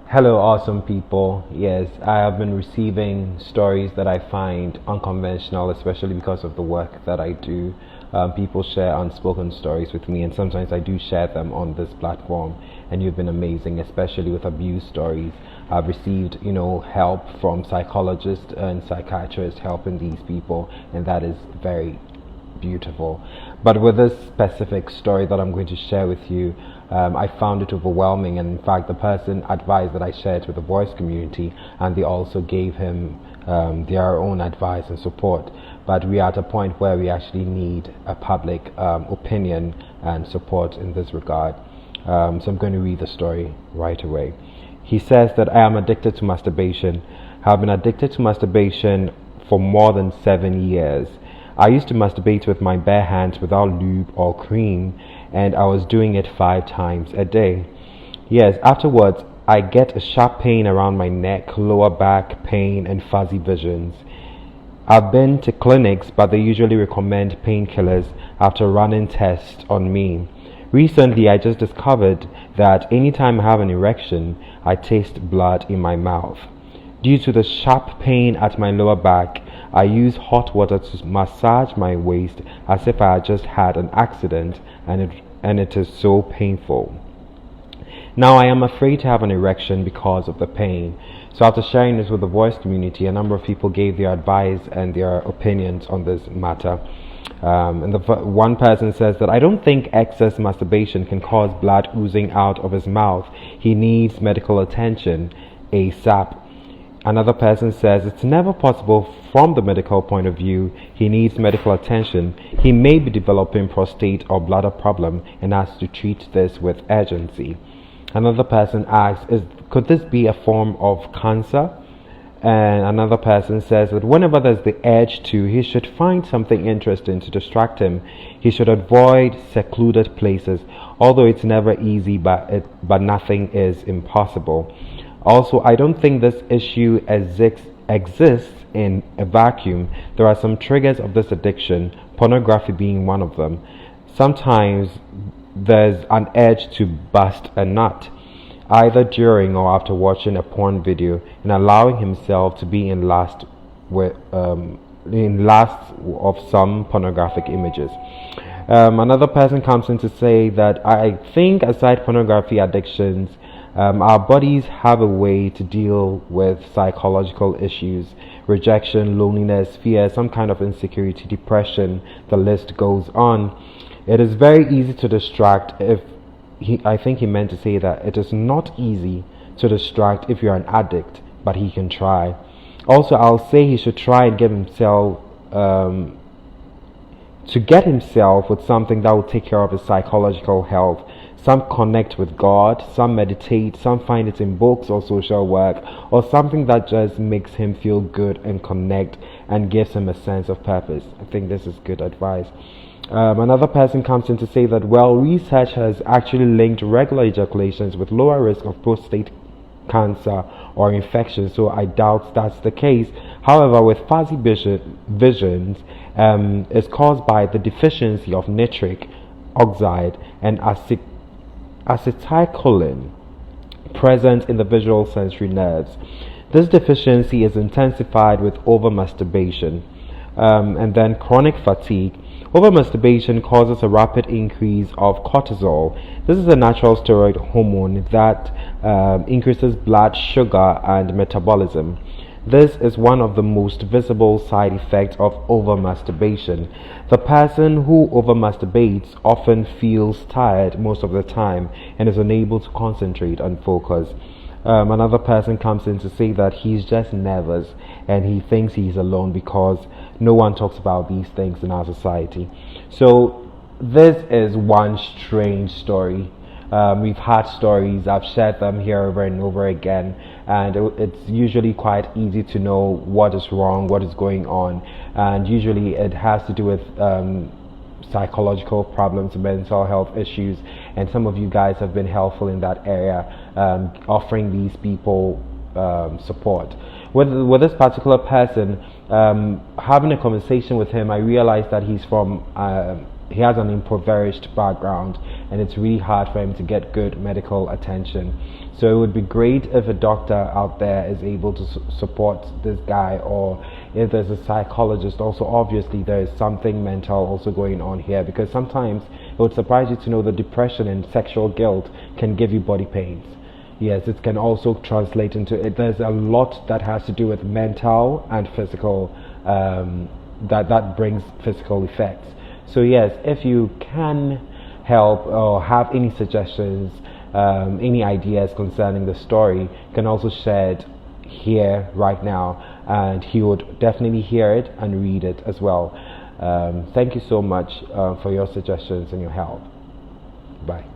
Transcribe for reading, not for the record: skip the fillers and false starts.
Hello, awesome people. Yes, I have been receiving stories that I find unconventional, especially because of the work that I do. People share unspoken stories with me, and sometimes I do share them on this platform. And you've been amazing, especially with abuse stories. I've received, help from psychologists and psychiatrists helping these people, and that is very beautiful. But with this specific story that I'm going to share with you, I found it overwhelming. And in fact, the person advised that I shared with the voice community, and they also gave him their own advice and support. But we are at a point where we actually need a public opinion and support in this regard. So I'm going to read the story right away. He says that I am addicted to masturbation. I have been addicted to masturbation for more than 7 years. I used to masturbate with my bare hands without lube or cream, and I was doing it 5 times a day. Yes, afterwards, I get a sharp pain around my neck, lower back pain, and fuzzy visions. I've been to clinics, but they usually recommend painkillers after running tests on me. Recently, I just discovered that anytime I have an erection, I taste blood in my mouth. Due to the sharp pain at my lower back, I use hot water to massage my waist as if I had just had an accident, and it is so painful. Now I am afraid to have an erection because of the pain. So after sharing this with the voice community, a number of people gave their advice and their opinions on this matter. One person says that I don't think excess masturbation can cause blood oozing out of his mouth. He needs medical attention ASAP. Another person says it's never possible from the medical point of view. He needs medical attention. He may be developing prostate or bladder problem and has to treat this with urgency. Another person asks, could this be a form of cancer? And another person says that whenever there's the urge to, he should find something interesting to distract him. He should avoid secluded places, although it's never easy, but nothing is impossible. Also, I don't think this issue exists in a vacuum. There are some triggers of this addiction, pornography being one of them. Sometimes there's an urge to bust a nut, either during or after watching a porn video, and allowing himself to be in lust of some pornographic images. Another person comes in to say that I think aside pornography addictions, our bodies have a way to deal with psychological issues, rejection, loneliness, fear, some kind of insecurity, depression, the list goes on. It is very easy to distract I think he meant to say that it is not easy to distract if you're an addict, but he can try. Also, I'll say he should try and get himself with something that will take care of his psychological health. Some connect with God, some meditate, some find it in books or social work, or something that just makes him feel good and connect and gives him a sense of purpose. I think this is good advice. Another person comes in to say that, well, research has actually linked regular ejaculations with lower risk of prostate cancer or infection, so I doubt that's the case. However, with fuzzy visions, is caused by the deficiency of nitric oxide and acetylcholine present in the visual sensory nerves. This deficiency is intensified with overmasturbation. And then chronic fatigue. Overmasturbation causes a rapid increase of cortisol. This is a natural steroid hormone that increases blood sugar and metabolism. This is one of the most visible side effects of overmasturbation. The person who overmasturbates often feels tired most of the time and is unable to concentrate and focus. Another person comes in to say that he's just nervous and he thinks he's alone because no one talks about these things in our society. So this is one strange story. We've had stories, I've shared them here over and over again, and it's usually quite easy to know what is wrong, what is going on, and usually it has to do with psychological problems, mental health issues, and some of you guys have been helpful in that area, offering these people support. With this particular person, having a conversation with him, I realized that he's from he has an impoverished background, and it's really hard for him to get good medical attention. So it would be great if a doctor out there is able to support this guy, or if there's a psychologist. Also, obviously there is something mental also going on here, because sometimes it would surprise you to know that depression and sexual guilt can give you body pains. Yes, it can also translate into it. There's a lot that has to do with mental and physical, that brings physical effects. So yes, if you can help or have any suggestions, any ideas concerning the story, you can also share it here right now, and he would definitely hear it and read it as well. Thank you so much for your suggestions and your help. Bye.